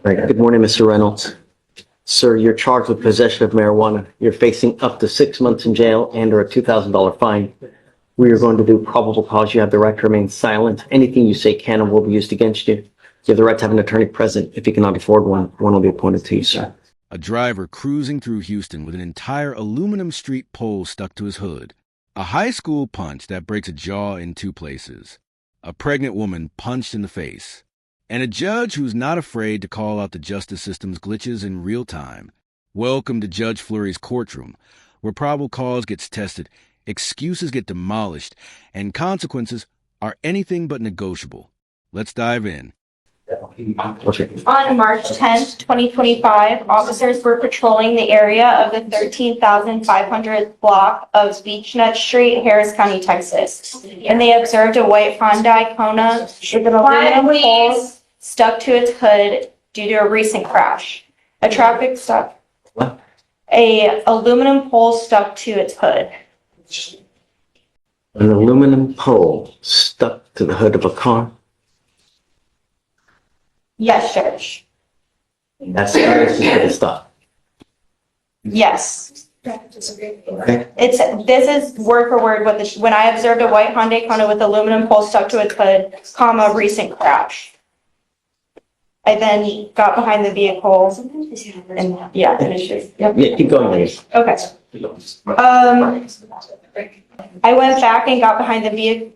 Right. Good morning, Mr. Reynolds. Sir, you're charged with possession of marijuana. You're facing up to 6 months in jail and or a $2,000 fine. We are going to do probable cause. You have the right to remain silent. Anything you say can and will be used against you. You have the right to have an attorney present. If you cannot afford one will be appointed to you, sir. A driver cruising through Houston with an entire aluminum street pole stuck to his hood. A high school punch that breaks a jaw in two places. A pregnant woman punched in the face. And a judge who's not afraid to call out the justice system's glitches in real time. Welcome to Judge Fleury's courtroom, where probable cause gets tested, excuses get demolished, and consequences are anything but negotiable. Let's dive in. Okay. On March 10th, 2025, officers were patrolling the area of the 13,500th block of Beechnut Street, Harris County, Texas. And they observed a white Hyundai Kona with an aluminum pole stuck to its hood due to a recent crash. A traffic stop. What? A aluminum pole stuck to its hood. An aluminum pole stuck to the hood of a car. Yes, Judge. That's the basis for the stop. Yes. Okay. This is word for word what when I observed a white Hyundai Kona with aluminum pole stuck to its hood, comma, recent crash. I then got behind the vehicle and finished. Yep. Yeah, keep going, please. Okay. I went back and got behind the vehicle.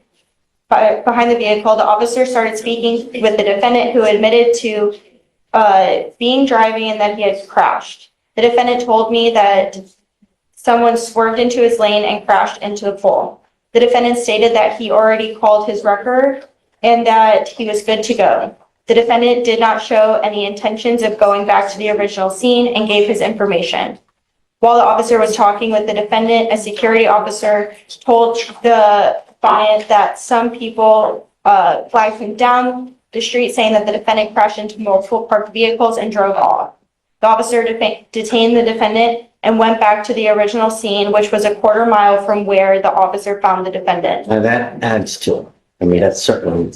The officer started speaking with the defendant, who admitted to being driving and that he had crashed. The defendant told me that someone swerved into his lane and crashed into the pole. The defendant stated that he already called his record and that he was good to go. The defendant did not show any intentions of going back to the original scene and gave his information. While the officer was talking with the defendant, a security officer told the client that some people flagged him down the street, saying that the defendant crashed into multiple parked vehicles and drove off. The officer detained the defendant and went back to the original scene, which was a quarter mile from where the officer found the defendant. Now that adds to it. I mean, that's certainly.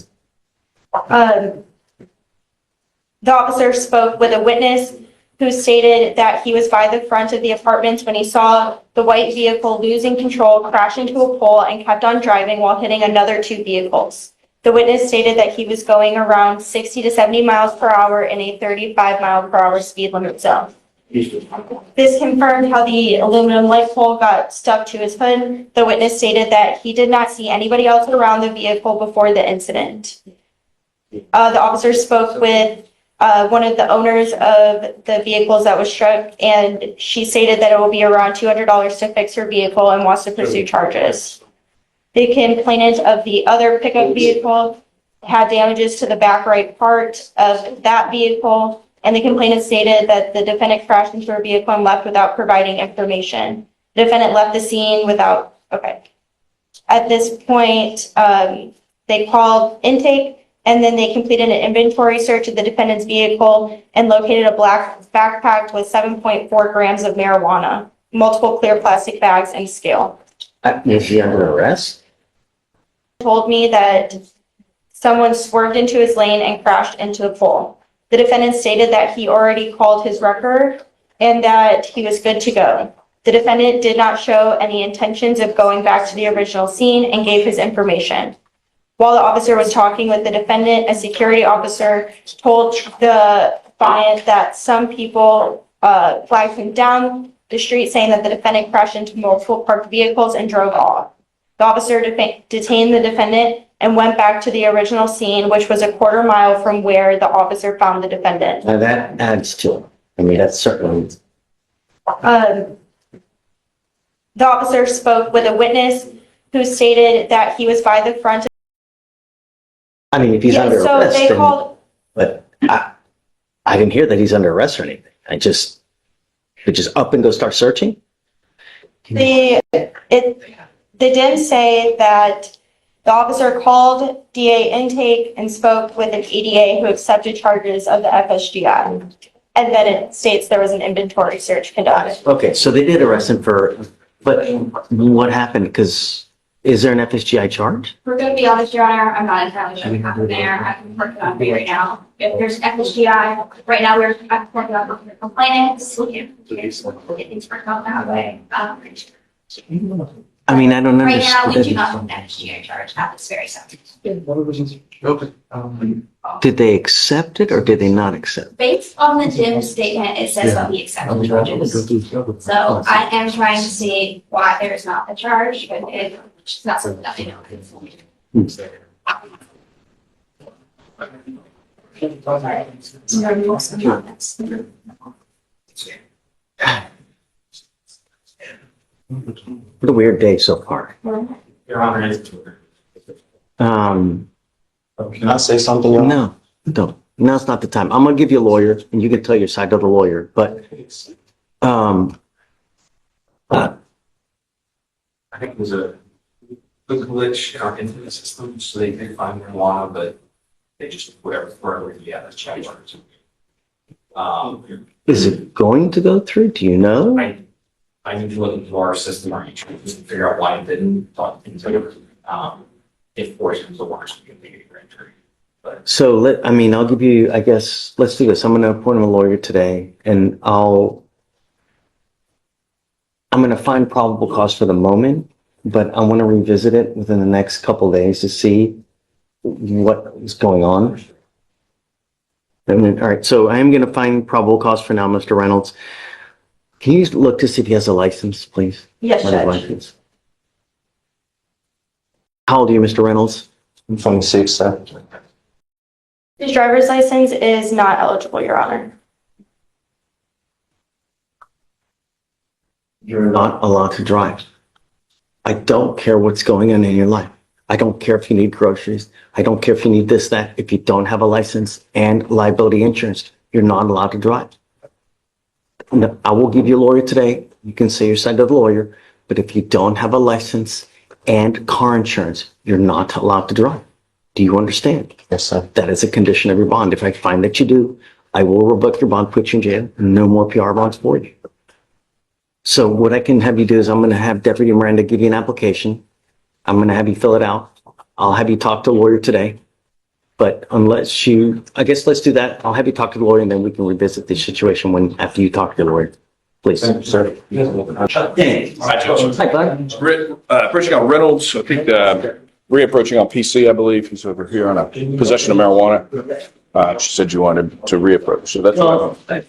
The officer spoke with a witness who stated that he was by the front of the apartment when he saw the white vehicle losing control, crash into a pole, and kept on driving while hitting another two vehicles. The witness stated that he was going around 60 to 70 miles per hour in a 35 mile per hour speed limit zone. This confirmed how the aluminum light pole got stuck to his hood. The witness stated that he did not see anybody else around the vehicle before the incident. The officer spoke with one of the owners of the vehicles that was struck, and she stated that it will be around $200 to fix her vehicle and wants to pursue charges. The complainant of the other pickup vehicle had damages to the back right part of that vehicle, and the complainant stated that the defendant crashed into her vehicle and left without providing information. The defendant left the scene without, okay. At this point, they called intake, and then they completed an inventory search of the defendant's vehicle and located a black backpack with 7.4 grams of marijuana, multiple clear plastic bags, and a scale. Is he under arrest? Told me that someone swerved into his lane and crashed into the pole. The defendant stated that he already called his record and that he was good to go. The defendant did not show any intentions of going back to the original scene and gave his information. While the officer was talking with the defendant, a security officer told the client that some people flagged him down the street, saying that the defendant crashed into multiple parked vehicles and drove off. The officer detained the defendant and went back to the original scene, which was a quarter mile from where the officer found the defendant. Now that adds to it. I mean, that's certainly. The officer spoke with a witness who stated that he was by the front. I mean, if he's under so arrest, they then, called. but I didn't hear that he's under arrest or anything. They just up and go start searching. They did say that the officer called DA intake and spoke with an EDA who accepted charges of the FSGI. And then it states there was an inventory search conducted. Okay, so they did arrest him but what happened? Because Is there an FSGI charge? We're gonna be honest, Your Honor, I'm not entirely sure what happened there. I'm working on it right now. If there's FSGI, right now I'm working on the complainants, we'll get things worked out that way. I mean, I don't Right now, we do understand. not have an FSGI charge at this very second. Did they accept it or did they not accept? Based on the DIM statement, it says that we accept the charges. So I am trying to see why there's not a charge, but it's not something that I know. What a weird day so far. Your Honor, Can I say something? Your Honor? No, don't. Now's not the time. I'm gonna give you a lawyer and you can tell your side to the lawyer, but, I think it was a glitch in our internet system, so they could find marijuana, but they just, wherever, yeah, that's checked. is it going to go through? Do you know? I need to look into our system, our insurance, to figure out why it didn't, talk things like, if force comes to worse, we can make it grand jury. But So I'll give you, I guess, let's do this. I'm gonna appoint a lawyer today and I'm gonna find probable cause for the moment, but I want to revisit it within the next couple of days to see what is going on. And then, all right, so I am gonna find probable cause for now, Mr. Reynolds. Can you look to see if he has a license, please? Yes, Judge. License. How old are you, Mr. Reynolds? I'm 26, sir. His driver's license is not eligible, Your Honor. You're not allowed to drive. I don't care what's going on in your life. I don't care if you need groceries. I don't care if you need this, that. If you don't have a license and liability insurance, you're not allowed to drive. No, I will give you a lawyer today. You can say your side to the lawyer, but if you don't have a license and car insurance, you're not allowed to drive. Do you understand? Yes, sir. That is a condition of your bond. If I find that you do, I will revoke your bond, put you in jail, and no more PR bonds for you. So what I can have you do is I'm going to have Deputy Miranda give you an application. I'm going to have you fill it out. I'll have you talk to a lawyer today. But unless you, I guess let's do that. I'll have you talk to the lawyer and then we can revisit the situation after you talk to the lawyer. Please. Sir. Hi, Judge. Hi, bud. Approaching on Reynolds, I think, reapproaching on PC, I believe. He's over here on a possession of marijuana. She said you wanted to reapproach, so that's Well, what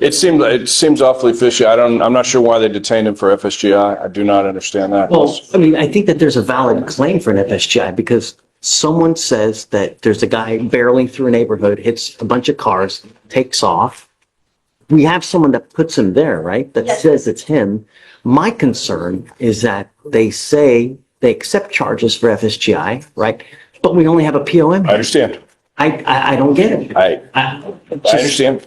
it seems awfully fishy. I'm not sure why they detained him for FSGI. I do not understand that. well, I mean, I think that there's a valid claim for an FSGI because someone says that there's a guy barreling through a neighborhood, hits a bunch of cars, takes off. We have someone that puts him there, right? That Yes. says it's him. My concern is that they say they accept charges for FSGI, right? But we only have a POM. I understand. I don't get it. I Just- understand.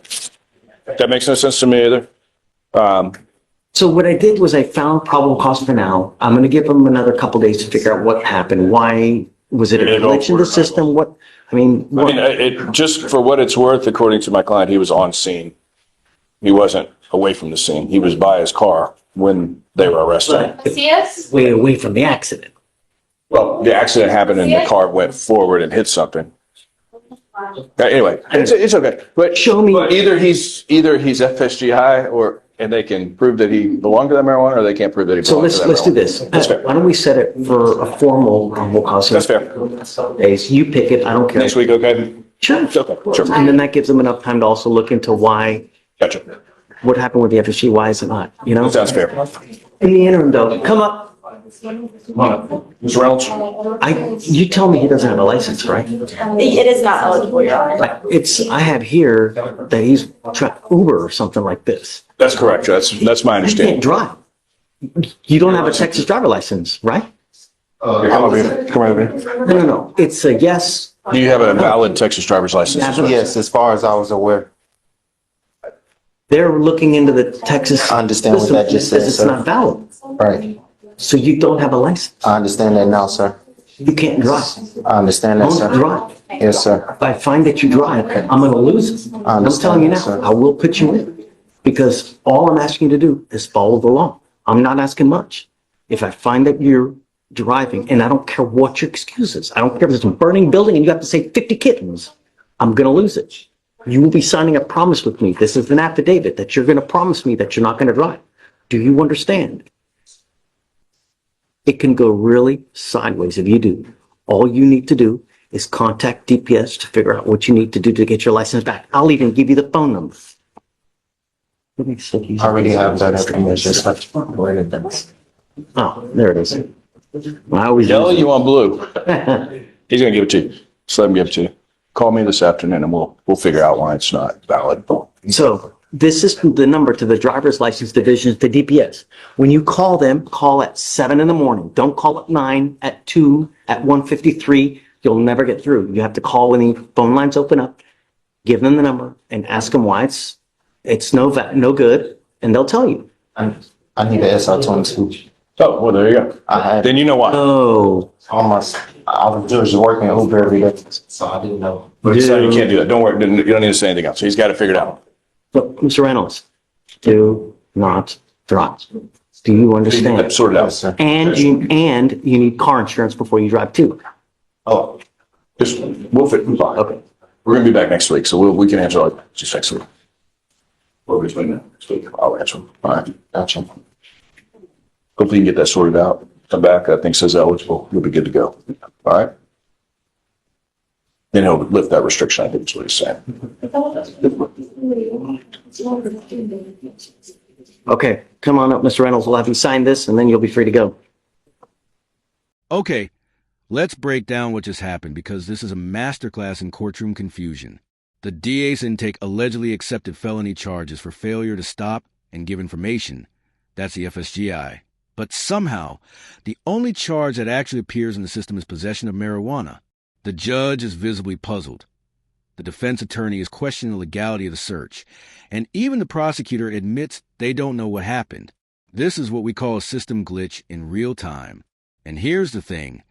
That makes no sense to me either. So what I did was I found probable cause for now. I'm going to give them another couple days to figure out what happened. Why was it a glitch in the system? What, I mean, what? Just for what it's worth, according to my client, he was on scene. He wasn't away from the scene. He was by his car when they were arrested. But See us? way away from the accident. Well, the accident happened and the car went forward and hit something. Anyway, it's okay. But Show me- but either he's FSGI and they can prove that he belonged to that marijuana, or they can't prove that he So belonged to that marijuana. let's do this. That's fair. Why don't we set it for a formal probable cause? That's fair. Days. You pick it. I don't care. Next week, okay? Sure. Okay, sure. And then that gives them enough time to also look into why, Gotcha. what happened with the FSG, why is it not, you know? That sounds fair. In the interim though, come up. Mr. Reynolds? You tell me he doesn't have a license, right? It is not eligible, Your Honor. Like, I have here that he's trying Uber or something like this. That's correct. That's my He can't understanding. drive. You don't have a Texas driver license, right? Come over here. No. It's a yes. Do you have a valid Texas driver's license? as well? Yes, as far as I was aware. They're looking into the Texas. I understand what system that just and it said, says it's sir. not valid. Right. So you don't have a license. I understand that now, sir. You can't drive. I understand that, Don't sir. drive. Yes, sir. If I find that you drive, I'm going to lose it. I I'm telling you now, understand, sir. I will put you in because all I'm asking you to do is follow the law. I'm not asking much. If I find that you're driving, and I don't care what your excuse is. I don't care if it's a burning building and you have to say 50 kittens. I'm going to lose it. You will be signing a promise with me. This is an affidavit that you're going to promise me that you're not going to drive. Do you understand? It can go really sideways if you do. All you need to do is contact DPS to figure out what you need to do to get your license back. I'll even give you the phone number. Let me see. I already have that information. Where did that? Oh, there it is. I always Yellow, use you want blue? it. He's gonna give it to you. Just let him give it to you. Call me this afternoon and we'll figure out why it's not valid. So this is the number to the driver's license division, the DPS. When you call them, call at 7 in the morning. Don't call at 9, at 2, at 1:53. You'll never get through. You have to call when the phone lines open up, give them the number and ask them why it's no good, and they'll tell you. I need an SR22. Oh, well, there you go. I had Then you know why. Oh, almost, I was just working Uber every day, so I didn't know. So you can't do that. Don't worry. You don't need to say anything else. He's got it figured out. but Mr. Reynolds, do not drive. Do you understand? That's sorted Yes, out. sir. And you need car insurance before you drive too. Oh, Just, we'll fit. Okay. We're gonna be back next week, so we can answer all just next week. Or between next week, I'll answer them. All right. gotcha. Hopefully you can get that sorted out. Come back, that thing says eligible, you'll be good to go. All right? Then he'll lift that restriction, I think is what he's saying. Okay, come on up, Mr. Reynolds. We'll have you sign this and then you'll be free to go. Okay, let's break down what just happened because this is a masterclass in courtroom confusion. The DA's intake allegedly accepted felony charges for failure to stop and give information. That's the FSGI. But somehow, the only charge that actually appears in the system is possession of marijuana. The judge is visibly puzzled. The defense attorney is questioning the legality of the search. And even the prosecutor admits they don't know what happened. This is what we call a system glitch in real time. And here's the thing.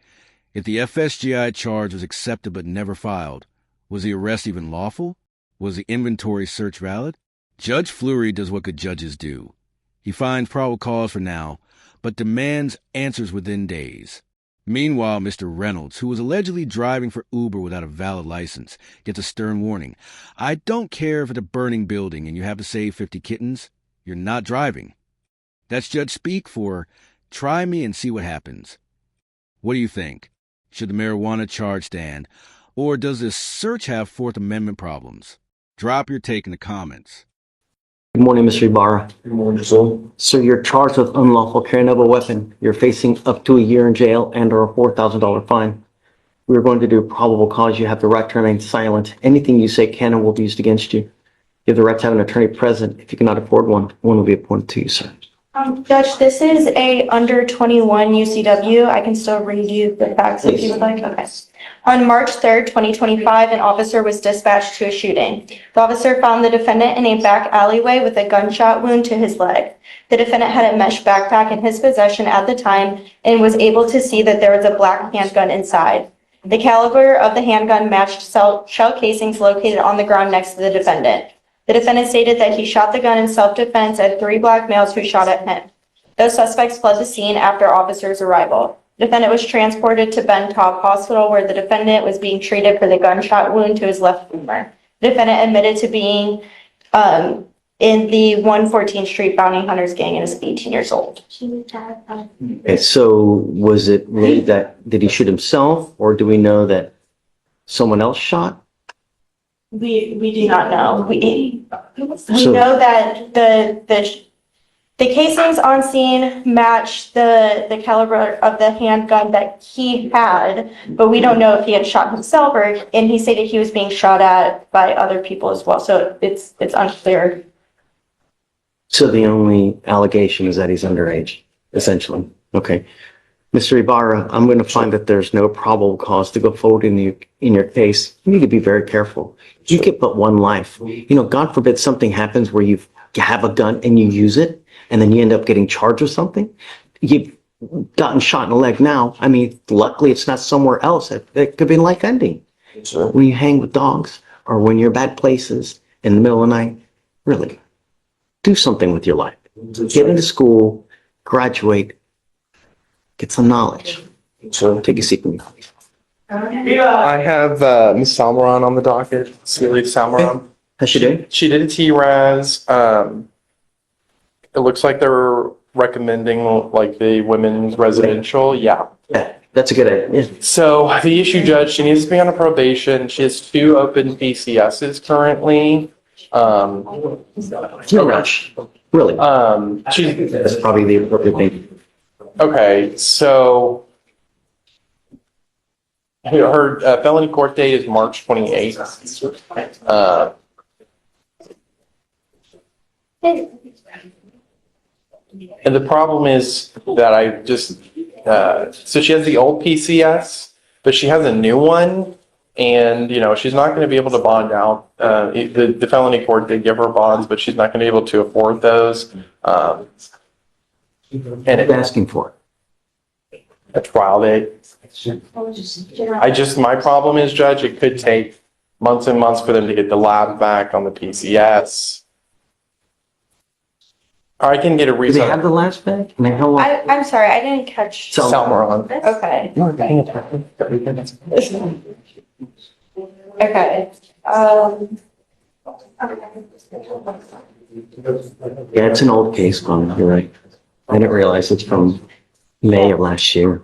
If the FSGI charge was accepted but never filed, was the arrest even lawful? Was the inventory search valid? Judge Fleury does what good judges do. He finds probable cause for now, but demands answers within days. Meanwhile, Mr. Reynolds, who was allegedly driving for Uber without a valid license, gets a stern warning. I don't care if it's a burning building and you have to save 50 kittens. You're not driving. That's judge speak for, try me and see what happens. What do you think? Should the marijuana charge stand? Or does this search have Fourth Amendment problems? Drop your take in the comments. Good morning, Mr. Ibarra. Good morning, sir. So you're charged with unlawful carrying of a weapon. You're facing up to a year in jail and or a $4,000 fine. We're going to do probable cause. You have the right to remain silent. Anything you say can and will be used against you. You have the right to have an attorney present. If you cannot afford one, one will be appointed to you, sir. Judge, this is a under 21 UCW. I can still read you the facts if you would like. Okay. On March 3rd, 2025, an officer was dispatched to a shooting. The officer found the defendant in a back alleyway with a gunshot wound to his leg. The defendant had a mesh backpack in his possession at the time and was able to see that there was a black handgun inside. The caliber of the handgun matched shell casings located on the ground next to the defendant. The defendant stated that he shot the gun in self-defense at 3 black males who shot at him. Those suspects fled the scene after officers' arrival. The defendant was transported to Ben Taub Hospital where the defendant was being treated for the gunshot wound to his left femur. The defendant admitted to being in the 114th Street Bounty Hunters gang and is 18 years old. Okay, so was it really did he shoot himself or do we know that someone else shot? We do not know. We So- know that the casings on scene match the caliber of the handgun that he had, but we don't know if he had shot himself and he stated he was being shot at by other people as well. So it's unclear. So the only allegation is that he's underage, essentially. Okay. Mr. Ibarra, I'm going to find that there's no probable cause to go forward in your case. You need to be very careful. You get but one life. You know, God forbid something happens where you have a gun and you use it, and then you end up getting charged with something. You've gotten shot in the leg now. I mean, luckily it's not somewhere else. It could be life ending. Sir. When you hang with dogs or when you're bad places in the middle of the night, really, do something with your life. Get into school, graduate, get some knowledge. So, Take a seat with me. I have Miss Salmeron on the docket, Celia Salmeron. How's she doing? She did a T-RAS. It looks like they're recommending like the women's residential. Yeah. Yeah, that's a good idea. So the issue, Judge, she needs to be on a probation. She has 2 open PCSs currently. No rush. Really. She's That's probably the appropriate thing. okay. So her felony court date is March 28th. And the problem is that I just, so she has the old PCS, but she has a new one. And, you know, she's not going to be able to bond out. The felony court did give her bonds, but she's not going to be able to afford those. And What are you asking for? a trial date. My problem is, Judge, it could take months and months for them to get the lab back on the PCS. I can get a Do they have reason. the last bag? I mean, how long? I'm sorry, I didn't catch. Salmeron. Okay. Okay. Yeah, it's an old case, Glenn. You're right. I didn't realize it's from May of last year.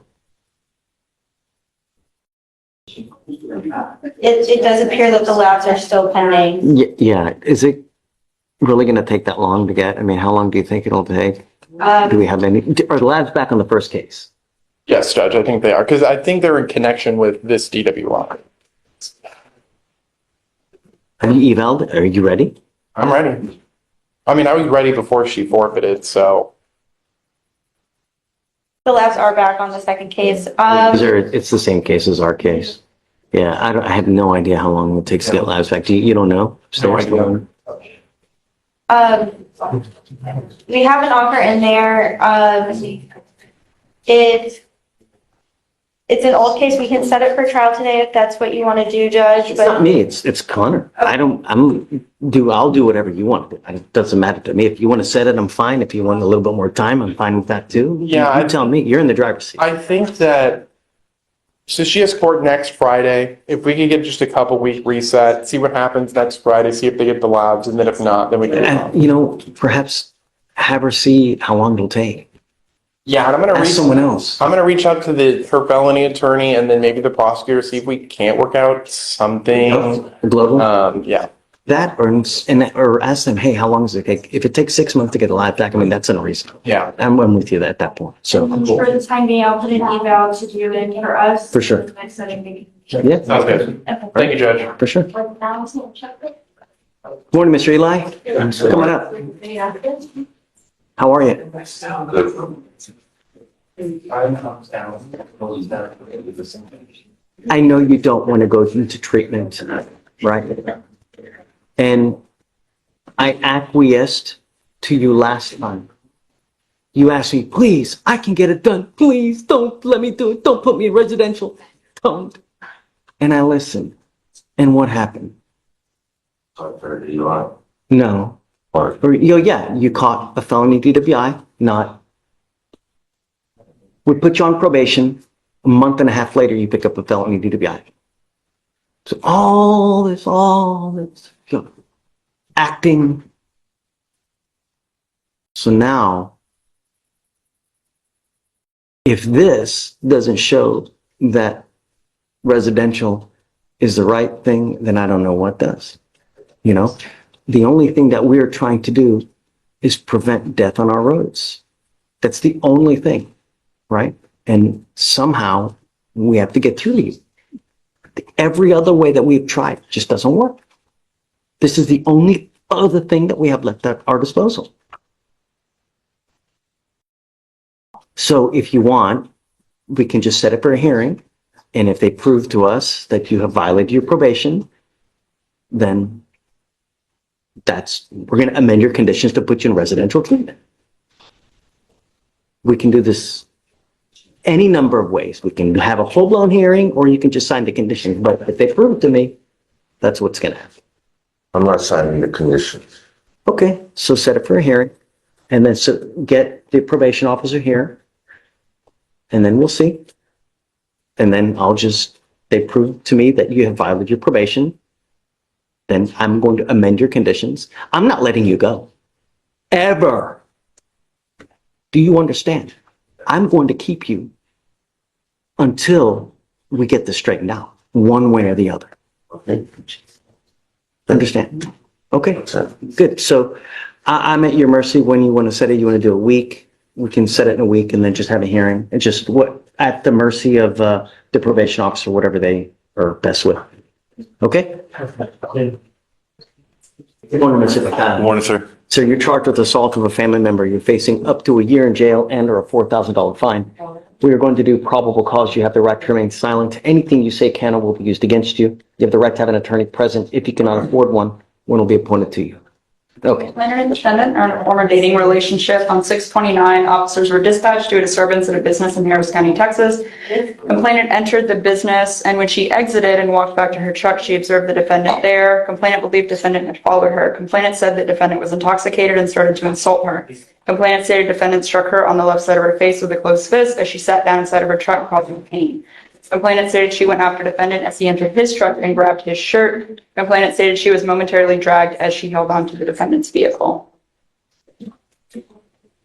It does appear that the labs are still pending. Yeah, is it really gonna take that long to get? I mean, how long do you think it'll take? Do we have any, are the labs back on the first case? Yes, Judge, I think they are, because I think they're in connection with this DWI. Have you evaled? Are you ready? I'm ready. I mean, I was ready before she forfeited, so. The labs are back on the second case. It's the same case as our case. Yeah, I have no idea how long it takes to get labs back. You don't know? No idea. We have an offer in there. It's an old case. We can set it for trial today if that's what you want to do, Judge, It's not but me, it's Connor. I'll do whatever you want. It doesn't matter to me. If you want to set it, I'm fine. If you want a little bit more time, I'm fine with that too. Yeah, You tell me, you're in the driver's seat. I think that, so she has court next Friday. If we could get just a couple week reset, see what happens next Friday, see if they get the labs, and then if not, then we can. And, you know, perhaps have her see how long it'll take. Yeah, and I'm gonna Ask reach. someone else. I'm gonna reach out to her felony attorney and then maybe the prosecutor, see if we can't work out something. Global, Yeah. that or ask them, hey, how long does it take? If it takes 6 months to get a lab back, I mean, that's unreasonable. Yeah. I'm with you at that point. So, for the time being, I'll put an eval to do it for us. For sure. The next setting meeting. yeah, Sounds good. Thank you, Judge. for sure. Morning, Mr. Eli. Come on up. How are you? I know you don't want to go into treatment, right? And I acquiesced to you last time. You asked me, please, I can get it done. Please don't let me do it. Don't put me in residential. Don't. And I listened. And what happened? No. You caught a felony DWI, not. We put you on probation. A month and a half later, you pick up a felony DWI. So all this, you know, acting. So now, if this doesn't show that residential is the right thing, then I don't know what does. You know, the only thing that we're trying to do is prevent death on our roads. That's the only thing, right? And somehow we have to get through these. Every other way that we've tried just doesn't work. This is the only other thing that we have left at our disposal. So if you want, we can just set it for a hearing. And if they prove to us that you have violated your probation, then we're going to amend your conditions to put you in residential treatment. We can do this any number of ways. We can have a full-blown hearing, or you can just sign the conditions. But if they prove it to me, that's what's going to happen. I'm not signing the conditions. Okay, so set it for a hearing, and then get the probation officer here, and then we'll see. and then they prove to me that you have violated your probation, then I'm going to amend your conditions. I'm not letting you go. Ever. Do you understand? I'm going to keep you until we get this straightened out, one way or the other. Okay? Understand? Okay, good. So I'm at your mercy when you want to set it. You want to do a week, we can set it in a week and then just have a hearing. It's just at the mercy of the probation officer, whatever they are best with. Okay? Good morning, Mr. Bacana. Good morning, sir. So you're charged with assault of a family member. You're facing up to a year in jail and or a $4,000 fine. We are going to do probable cause. You have the right to remain silent. Anything you say can or will be used against you. You have the right to have an attorney present. If you cannot afford one will be appointed to you. Okay. Complainant and defendant are in a former dating relationship. On 6/29, officers were dispatched to a disturbance at a business in Harris County, Texas. Complainant entered the business, and when she exited and walked back to her truck, she observed the defendant there. Complainant believed defendant had followed her. Complainant said that defendant was intoxicated and started to insult her. Complainant stated defendant struck her on the left side of her face with a closed fist as she sat down inside of her truck, causing pain. Complainant stated she went after defendant as he entered his truck and grabbed his shirt. Complainant stated she was momentarily dragged as she held onto the defendant's vehicle.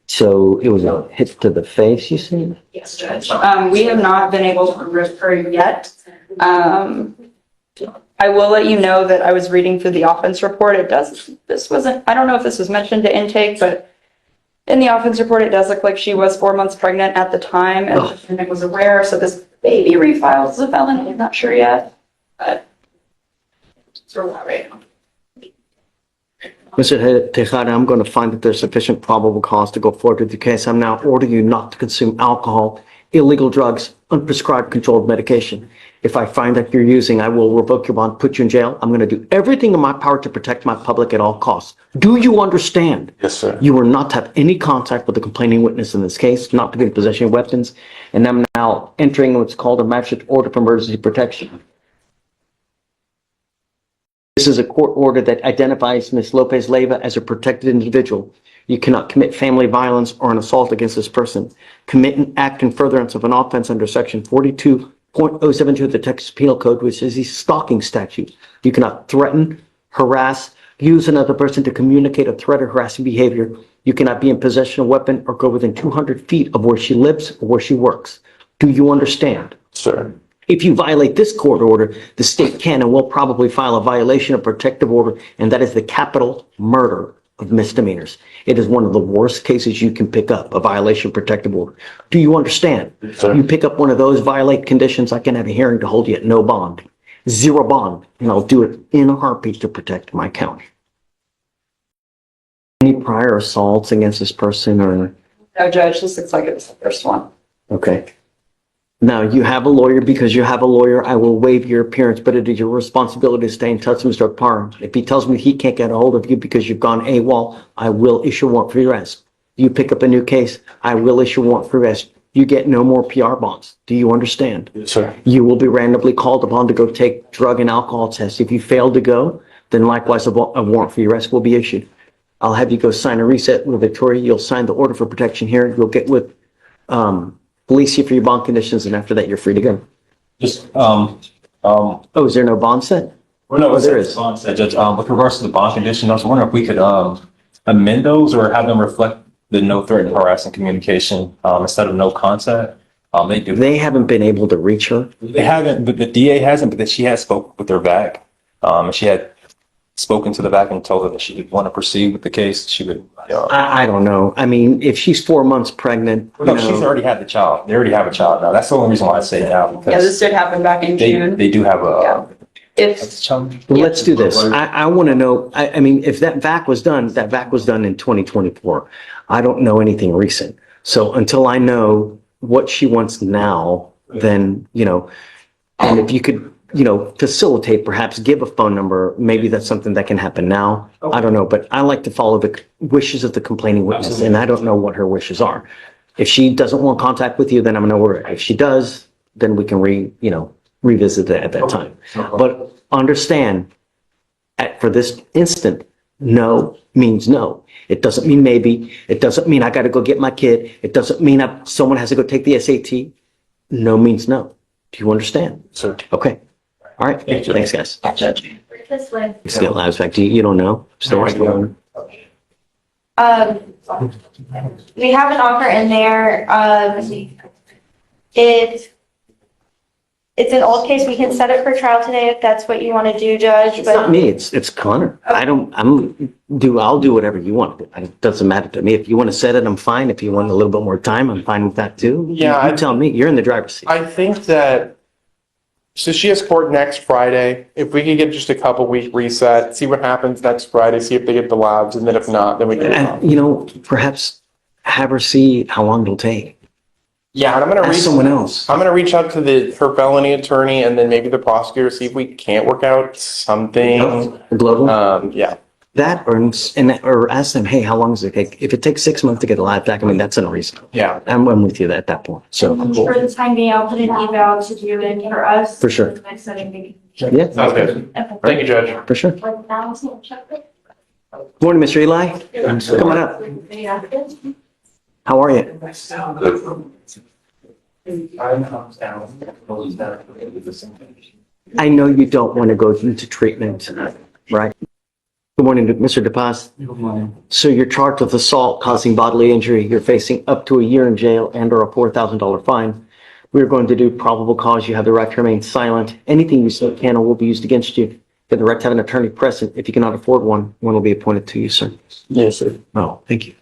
So it was a hit to the face, you said? Yes, Judge. We have not been able to arrest her yet. I will let you know that I was reading through the offense report. I don't know if this was mentioned to intake, but in the offense report, it does look like she was 4 months pregnant at the time and the defendant was aware. So this baby refiles as a felony. I'm not sure yet, but it's for that right now. Mr. Tejada, I'm going to find that there's sufficient probable cause to go forward with the case. I'm now ordering you not to consume alcohol, illegal drugs, unprescribed controlled medication. If I find that you're using, I will revoke your bond, put you in jail. I'm going to do everything in my power to protect my public at all costs. Do you understand? Yes, sir. You are not to have any contact with the complaining witness in this case, not to be in possession of weapons, and I'm now entering what's called a magistrate order for emergency protection. This is a court order that identifies Ms. Lopez Leiva as a protected individual. You cannot commit family violence or an assault against this person. Commit an act in furtherance of an offense under section 42.072 of the Texas Penal Code, which is the stalking statute. You cannot threaten, harass, use another person to communicate a threat or harassing behavior. You cannot be in possession of a weapon or go within 200 feet of where she lives or where she works. Do you understand? Sir. If you violate this court order, the state can and will probably file a violation of protective order, and that is the capital murder of misdemeanors. It is one of the worst cases you can pick up, a violation of protective order. Do you understand? Sir. You pick up one of those, violate conditions, I can have a hearing to hold you at no bond, zero bond, and I'll do it in a heartbeat to protect my county. Any prior assaults against this person or? No, Judge, this looks like it was the first one. Okay. Now, you have a lawyer. Because you have a lawyer, I will waive your appearance, but it is your responsibility to stay in touch with Mr. Parham. If he tells me he can't get a hold of you because you've gone AWOL, I will issue a warrant for your arrest. You pick up a new case, I will issue a warrant for arrest. You get no more PR bonds. Do you understand? Yes, sir. You will be randomly called upon to go take drug and alcohol tests. If you fail to go, then likewise a warrant for your arrest will be issued. I'll have you go sign a reset with Victoria. You'll sign the order for protection here. You'll get with police for your bond conditions, and after that, you're free to go. Just, Oh, is there no bond set? well, no, Oh, there is. Judge, with regards to the bond condition, I was wondering if we could, amend those or have them reflect the no threat and harassing communication, instead of no contact. They haven't been able to reach her. They haven't, but the DA hasn't, but that she has spoke with her back. And she had spoken to the back and told her that she did want to proceed with the case. She would, I don't know. I mean, if she's 4 months pregnant, no, she's already had the child. They already have a child now. That's the only reason why I say it now. Yeah, Because this did happen back in June. they do have Yeah. a If, child. well, let's do this. I want to know, I mean, if that VAC was done, that VAC was done in 2024. I don't know anything recent. So until I know what she wants now, then, and if you could, facilitate, perhaps give a phone number, maybe that's something that can happen now. I don't know, but I like to follow the wishes of the complaining witness, and I don't know what her wishes are. If she doesn't want contact with you, then I'm going to order it. If she does, then we can revisit it at that time. But understand, for this instant, no means no. It doesn't mean maybe. It doesn't mean I got to go get my kid. It doesn't mean someone has to go take the SAT. No means no. Do you understand? Sir. Okay. All right. Thank you. Thanks, guys. This way. You still lives back. You don't know? Still We have an offer in there. It's an old case. We can set it for trial today if that's what you want to do, Judge, It's not but me, it's Connor. I'll do whatever you want. It doesn't matter to me. If you want to set it, I'm fine. If you want a little bit more time, I'm fine with that too. Yeah, You tell me, you're in the driver's seat. I think that, so she has court next Friday. If we could get just a couple week reset, see what happens next Friday, see if they get the labs, and then if not, then we can. And, perhaps have her see how long it'll take. Yeah, and I'm gonna Ask someone else. I'm gonna reach out to her felony attorney and then maybe the prosecutor, see if we can't work out something. Global? Yeah. That or ask them, hey, how long does it take? If it takes 6 months to get a lab back, I mean, that's unreasonable. Yeah. I'm with you at that point. So, for the time being, I'll put an eval to do it for us. For sure. Next setting, maybe. yeah, Sounds good. Thank you, Judge. for sure. Morning, Mr. Eli. Come on up. How are you? I know you don't want to go into treatment, right? Good morning, Mr. DePaz. Good morning. So you're charged with assault causing bodily injury. You're facing up to a year in jail and or a $4,000 fine. We're going to do probable cause. You have the right to remain silent. Anything you say can or will be used against you. You have the right to have an attorney present. If you cannot afford one will be appointed to you, sir. Yes, sir. Oh, thank you.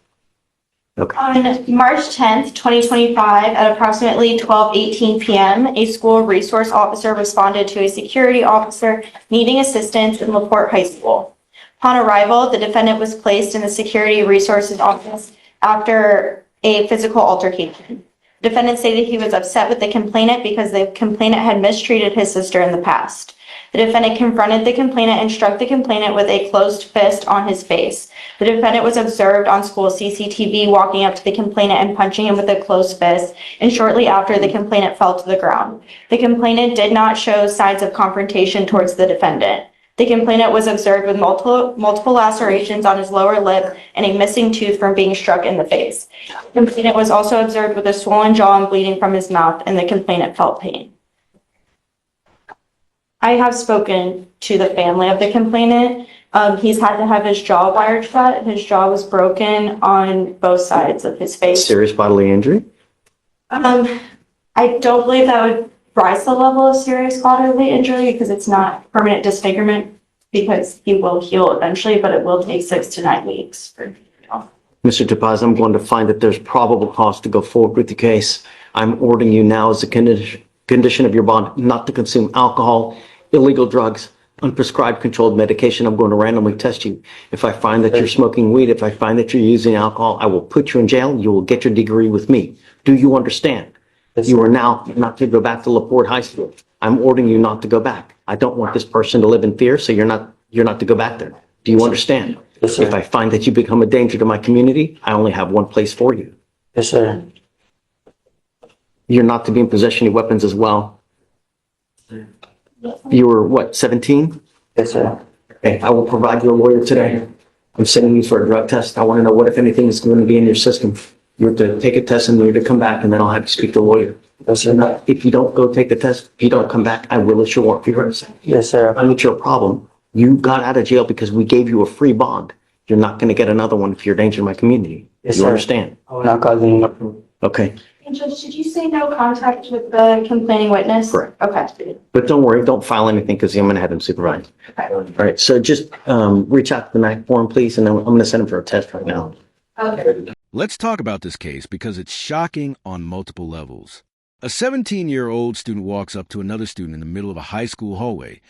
Okay. On March 10th, 2025, at approximately 12:18 p.m., a school resource officer responded to a security officer needing assistance in LaPorte High School. Upon arrival, the defendant was placed in the security resources office after a physical altercation. The defendant stated he was upset with the complainant because the complainant had mistreated his sister in the past. The defendant confronted the complainant and struck the complainant with a closed fist on his face. The defendant was observed on school CCTV walking up to the complainant and punching him with a closed fist, and shortly after, the complainant fell to the ground. The complainant did not show signs of confrontation towards the defendant. The complainant was observed with multiple lacerations on his lower lip and a missing tooth from being struck in the face. The complainant was also observed with a swollen jaw and bleeding from his mouth, and the complainant felt pain. I have spoken to the family of the complainant. He's had to have his jaw wired shut. His jaw was broken on both sides of his face. Serious bodily injury? I don't believe that would rise to the level of serious bodily injury because it's not permanent disfigurement, because he will heal eventually, but it will take 6 to 9 weeks for heal. Mr. DePaz, I'm going to find that there's probable cause to go forward with the case. I'm ordering you now as a condition of your bond not to consume alcohol, illegal drugs, unprescribed controlled medication. I'm going to randomly test you. If I find that you're smoking weed, if I find that you're using alcohol, I will put you in jail. You will get your degree with me. Do you understand? You are now not to go back to LaPorte High School. I'm ordering you not to go back. I don't want this person to live in fear, so you're not to go back there. Do you understand? Yes, sir. If I find that you become a danger to my community, I only have one place for you. Yes, sir. You're not to be in possession of weapons as well. You were what, 17? Yes, sir. Okay, I will provide you a lawyer today. I'm sending you for a drug test. I want to know what, if anything, is going to be in your system. You're to take a test and you're to come back, and then I'll have you speak to a lawyer. Yes, sir. If you don't go take the test, if you don't come back, I will issue a warrant for your arrest. Yes, sir. I need your problem. You got out of jail because we gave you a free bond. You're not going to get another one if you're a danger to my community. Yes, You sir. understand? I will not cause any. Okay, And Judge, did you say no contact with the complaining witness? Correct. Okay. but don't worry, don't file anything because I'm going to have him supervised. Okay. All right, so just reach out to the MAC for him, please, and then I'm going to send him for a test right now. Okay. Let's talk about this case because it's shocking on multiple levels. A 17-year-old student walks up to another student in the middle of a high school hallway,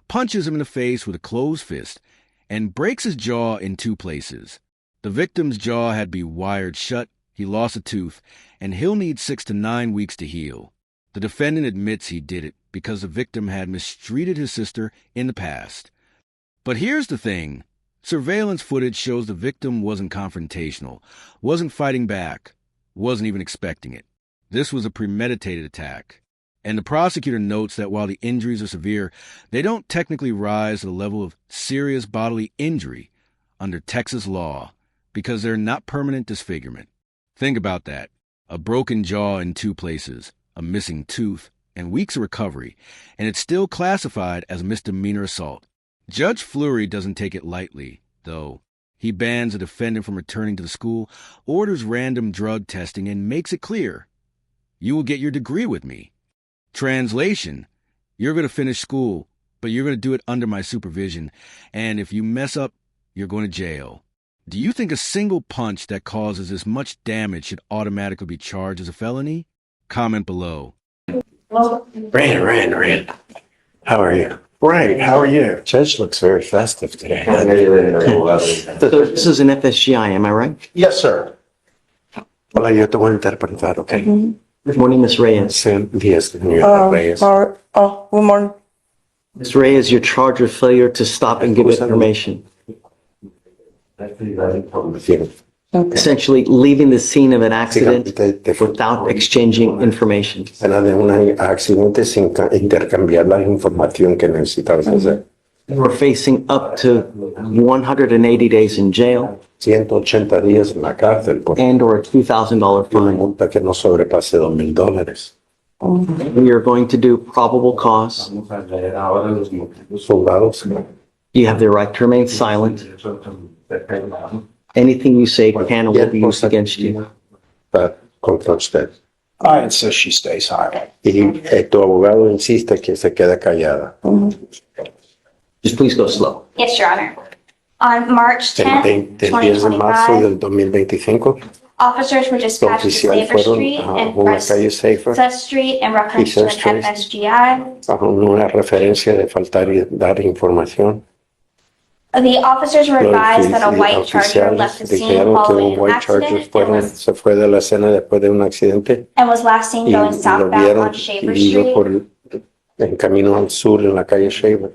punches him in the face with a closed fist, and breaks his jaw in 2 places. The victim's jaw had been wired shut, he lost a tooth, and he'll need 6 to 9 weeks to heal. The defendant admits he did it because the victim had mistreated his sister in the past. But here's the thing. Surveillance footage shows the victim wasn't confrontational, wasn't fighting back, wasn't even expecting it. This was a premeditated attack. And the prosecutor notes that while the injuries are severe, they don't technically rise to the level of serious bodily injury under Texas law because they're not permanent disfigurement. Think about that. A broken jaw in 2 places, a missing tooth, and weeks of recovery, and it's still classified as a misdemeanor assault. Judge Fleury doesn't take it lightly, though. He bans a defendant from returning to the school, orders random drug testing, and makes it clear, you will get your degree with me. Translation, you're going to finish school, but you're going to do it under my supervision, and if you mess up, you're going to jail. Do you think a single punch that causes this much damage should automatically be charged as a felony? Comment below. Rand. How are you? Right, how are you? Judge looks very festive today. So this is an FSGI, am I right? Yes, sir. Hola, yo te voy a interpretar, ¿ok? Good morning, Ms. Reyes. Sean Díaz, señora Reyes. Good morning. Ms. Reyes, you're charged with failure to stop and give information. Essentially, leaving the scene of an accident without exchanging information. Era de un accidente sin intercambiar la información que necesitabas hacer. We're facing up to 180 days in jail 180 días en la cárcel por and or a $2,000 una fine. multa que no sobrepase $2,000. We are going to do probable cause. Soldados, You have the right to remain silent. Anything you say can or will be used against you. está contra usted. I insist she stay silent. Y tu abogado insiste que se quede callada. Just please go slow. Yes, Your Honor. On March El 10th, 10 de marzo 2025, del 2025, officers were los dispatched to oficiales Safer fueron Street a and una calle Seth Safer Street in reference to an Street. FSGI. bajo una referencia de faltar y dar información. The officers were Los advised that a white Charger oficiales left the scene dijeron que following un an White Charger accident se fue de la escena después de un accidente and was last seen y going lo southbound vieron on Shaver y iba Street. en camino al sur en la calle Shaver.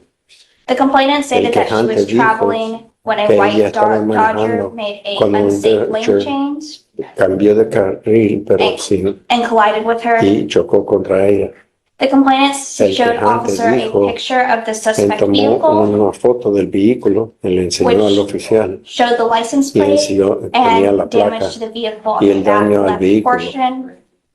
The complainant stated that she quejante was dijo traveling when a que ella white estaba Dodger manejando made a cuando un unsafe lane Dodger change Cambió de carril, pero sin, and collided with her. y chocó contra ella. The complainant El showed quejante officer a dijo, picture of the Él suspect tomó vehicle, una foto del vehículo y le enseñó Which- al oficial showed the license y plate tenía la and placa. damage to the vehicle y in el that daño al left vehículo. portion.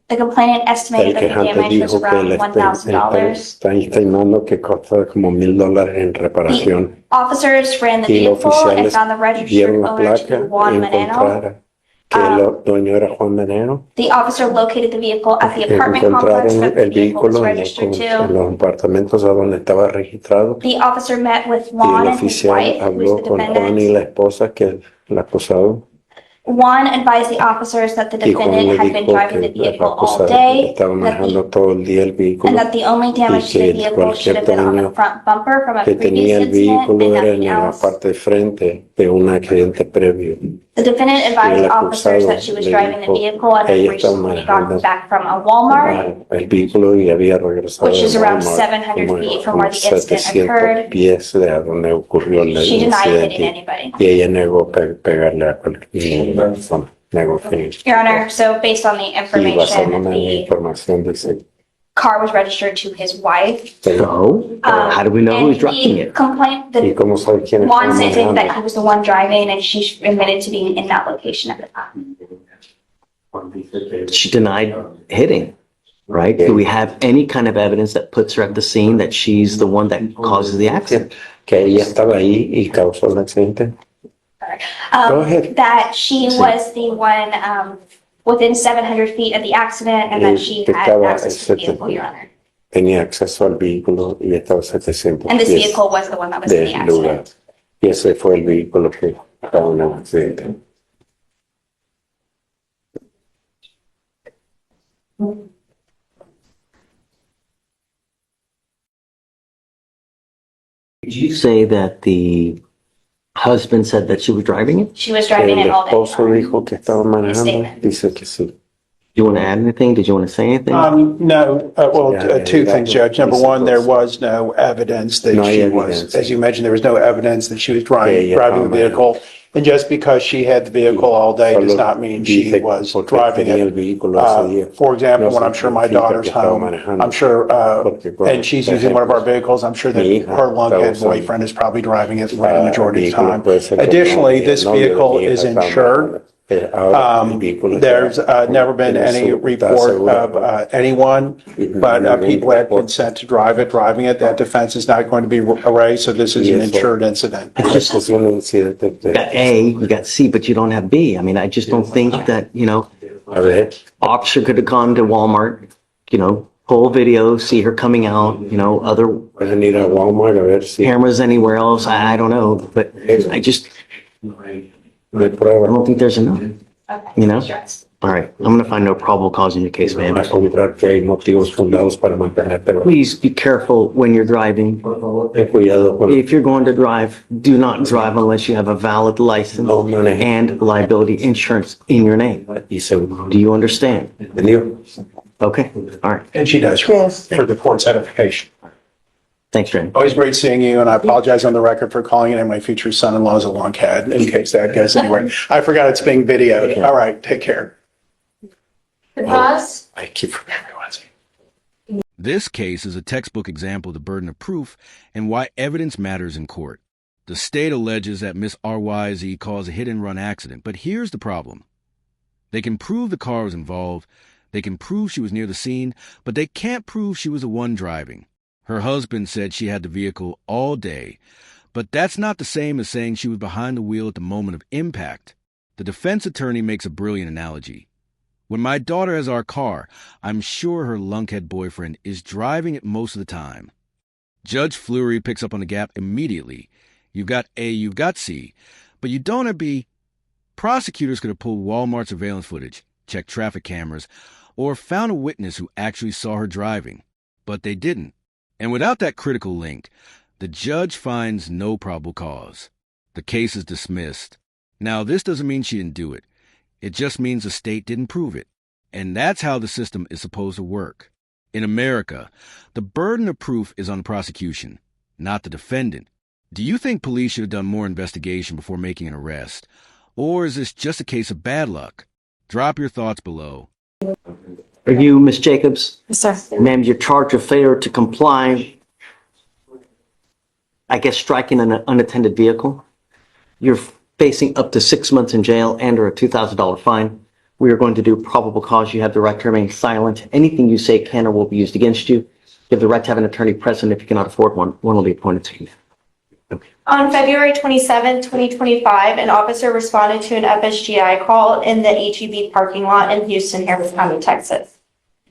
The complainant El estimated that the quejante damage was dijo que around él $1,000. está estimando que costó como $1,000 en reparación. Officers ran the Y los vehicle and oficiales found the registered Vieron la owner to placa be y Juan Maneno. encontraron que el dueño era Juan Veneno. The officer located the vehicle at the apartment complex Encontraron that the el vehicle was vehículo registered en to. los apartamentos a donde estaba registrado. The officer met with Y Juan el and his oficial wife, who is habló the con Juan y defendant. la esposa, que es el acusado. Juan advised the officers that the Y Juan defendant le had been dijo driving the que el vehicle all acusado day, estaba that manejando the- todo el día el and vehículo that the only damage to the que vehicle should have been on the daño front bumper from a que previous tenía el incident vehículo and era nothing en la else. parte de frente de un accidente previo. The defendant advised el officers acusado that she was le driving the dijo, vehicle and had ella estaba recently gotten manejando back from a Walmart, El vehículo y había regresado which is de around Walmart, 700 como- feet from como where the incident 700 occurred. pies de a donde ocurrió el She denied hitting incidente anybody. y ella negó pegarle a cualquier persona. Negó que Your Honor, so based on the y basado information, en la the información dice car was registered to his wife. So, how do we know who's driving And it? the complaint, ¿y the cómo sabe quién Juan está stated that manejando? he was the one driving and she admitted to being in that location at the time. She denied hitting, right? Do we have any kind of evidence that puts her at the scene that she's the one that causes the accident? Que ella estaba ahí y causó el accidente. Go ahead. That she Sí. was the one, within 700 feet of the accident and that she had Estaba access to the vehicle, Your Honor. Tenía acceso al vehículo y estaba a 700 And this pies vehicle was the one that was in the del lugar. accident. Y ese fue el vehículo que estaba en el accidente. Did you say that the husband said that she was driving it? She was driving El it all day. Your esposo Honor. dijo que estaba manejando. statement. Dice que sí. Do you want to add anything? Did you want to say anything? No, two things, Judge. Number one, there was no evidence that No hay she was, evidencia. as you mentioned, there was no evidence that she was Que ella driving the estaba vehicle. And just because she had the vehicle all day does Solo not mean she dice was porque driving tenía el it. vehículo ese día. For example, No when I'm sure my significa daughter's que estaba home, manejando. I'm sure, Porque cuando- and she's using one of our vehicles, I'm sure that Mi hija her lunkhead estaba usando- boyfriend is probably driving it the majority of the vehículo time. puede ser que Additionally, no, this el novio de vehicle mi hija is estaba insured. manejando. There's never been any report of anyone, but people had consent to drive it, driving it. That defense is not going to be erased, so this is an insured incident. It's just, you got A, you got C, but you don't have B. I mean, I just don't think that, officer could have gone to Walmart, pull video, see her coming out, other cameras anywhere else. I don't know, but I don't think there's enough, All right, I'm gonna find no probable cause in your case, ma'am. Please be careful when you're driving. If you're going to drive, do not drive unless you have a valid license and liability insurance in your name. Do you understand? Okay, all right. And she does, for the court's edification. Thanks, Randy. Always great seeing you, and I apologize on the record for calling in my future son-in-law is a lunkhead, in case that goes anywhere. I forgot it's being videoed. All right, take care. Pause. I keep forgetting. This case is a textbook example of the burden of proof and why evidence matters in court. The state alleges that Miss RYZ caused a hit-and-run accident, but here's the problem. They can prove the car was involved, they can prove she was near the scene, but they can't prove she was the one driving. Her husband said she had the vehicle all day, but that's not the same as saying she was behind the wheel at the moment of impact. The defense attorney makes a brilliant analogy. When my daughter has our car, I'm sure her lunkhead boyfriend is driving it most of the time. Judge Fleury picks up on the gap immediately. You've got A, you've got C, but you don't have B. Prosecutors could have pulled Walmart surveillance footage, checked traffic cameras, or found a witness who actually saw her driving, but they didn't. And without that critical link, the judge finds no probable cause. The case is dismissed. Now, this doesn't mean she didn't do it. It just means the state didn't prove it. And that's how the system is supposed to work. In America, the burden of proof is on the prosecution, not the defendant. Do you think police should have done more investigation before making an arrest? Or is this just a case of bad luck? Drop your thoughts below. Are you Miss Jacobs? Yes, sir. Ma'am, you're charged with failure to comply, I guess striking an unattended vehicle. You're facing up to 6 months in jail and or a $2,000 fine. We are going to do probable cause. You have the right to remain silent. Anything you say can or will be used against you. You have the right to have an attorney present. If you cannot afford one, one will be appointed to you. Okay. On February 27, 2025, an officer responded to an FSGI call in the HEB parking lot in Houston, Harris County, Texas.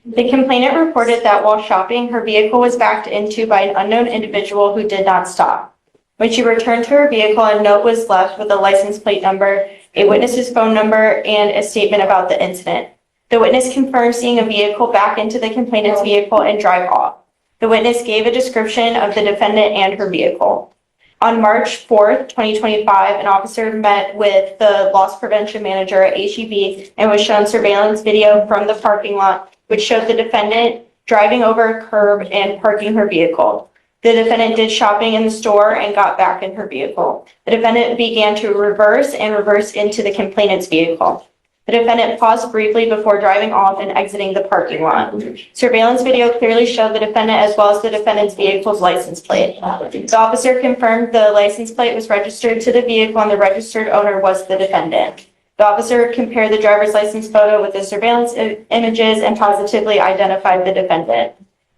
The complainant reported that while shopping, her vehicle was backed into by an unknown individual who did not stop. When she returned to her vehicle, a note was left with a license plate number, a witness's phone number, and a statement about the incident. The witness confirmed seeing a vehicle back into the complainant's vehicle and drive off. The witness gave a description of the defendant and her vehicle. On March 4th, 2025, an officer met with the loss prevention manager at HEB and was shown surveillance video from the parking lot, which showed the defendant driving over a curb and parking her vehicle. The defendant did shopping in the store and got back in her vehicle. The defendant began to reverse into the complainant's vehicle. The defendant paused briefly before driving off and exiting the parking lot. Surveillance video clearly showed the defendant as well as the defendant's vehicle's license plate. The officer confirmed the license plate was registered to the vehicle and the registered owner was the defendant. The officer compared the driver's license photo with the surveillance images and positively identified the defendant.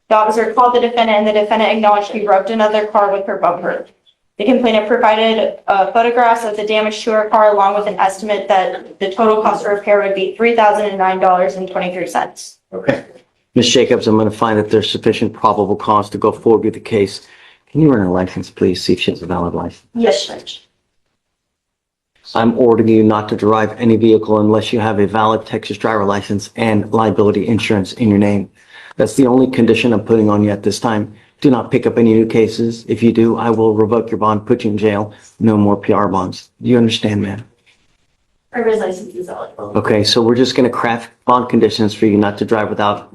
The officer called the defendant and the defendant acknowledged he rubbed another car with her bumper. The complainant provided photographs of the damage to her car along with an estimate that the total cost of repair would be $3,009.23. Okay. Ms. Jacobs, I'm going to find that there's sufficient probable cause to go forward with the case. Can you run her license, please? See if she has a valid license. Yes, Judge. I'm ordering you not to drive any vehicle unless you have a valid Texas driver license and liability insurance in your name. That's the only condition I'm putting on you at this time. Do not pick up any new cases. If you do, I will revoke your bond, put you in jail. No more PR bonds. Do you understand, ma'am? Driver's license is eligible. Okay, so we're just going to craft bond conditions for you not to drive without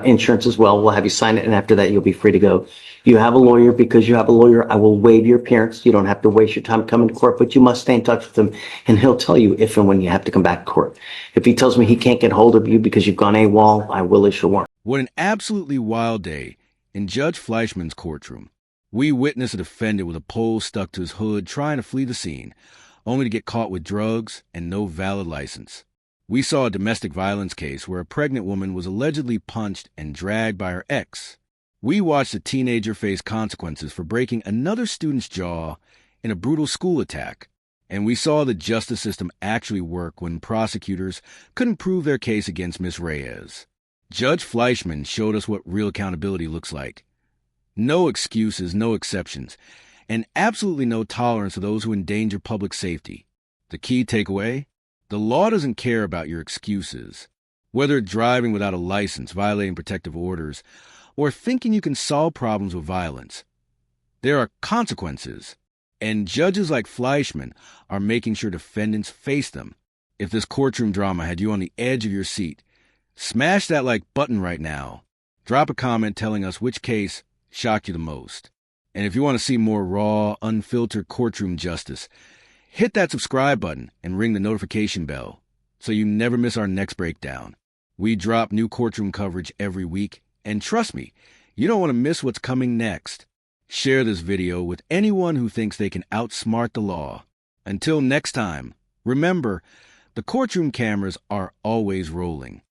insurance as well. We'll have you sign it, and after that, you'll be free to go. You have a lawyer. Because you have a lawyer, I will waive your appearance. You don't have to waste your time coming to court, but you must stay in touch with him, and he'll tell you if and when you have to come back to court. If he tells me he can't get hold of you because you've gone AWOL, I will issue a warrant. What an absolutely wild day in Judge Fleischman's courtroom. We witnessed a defendant with a pole stuck to his hood trying to flee the scene. only to get caught with drugs and no valid license. We saw a domestic violence case where a pregnant woman was allegedly punched and dragged by her ex. We watched a teenager face consequences for breaking another student's jaw in a brutal school attack. And we saw the justice system actually work when prosecutors couldn't prove their case against Miss Reyes. Judge Fleischman showed us what real accountability looks like. No excuses, no exceptions, and absolutely no tolerance of those who endanger public safety. The key takeaway? The law doesn't care about your excuses. Whether driving without a license, violating protective orders, or thinking you can solve problems with violence, there are consequences. And judges like Fleischman are making sure defendants face them. If this courtroom drama had you on the edge of your seat, smash that like button right now. Drop a comment telling us which case shocked you the most. And if you want to see more raw, unfiltered courtroom justice, hit that subscribe button and ring the notification bell so you never miss our next breakdown. We drop new courtroom coverage every week, and trust me, you don't want to miss what's coming next. Share this video with anyone who thinks they can outsmart the law. Until next time, remember, the courtroom cameras are always rolling.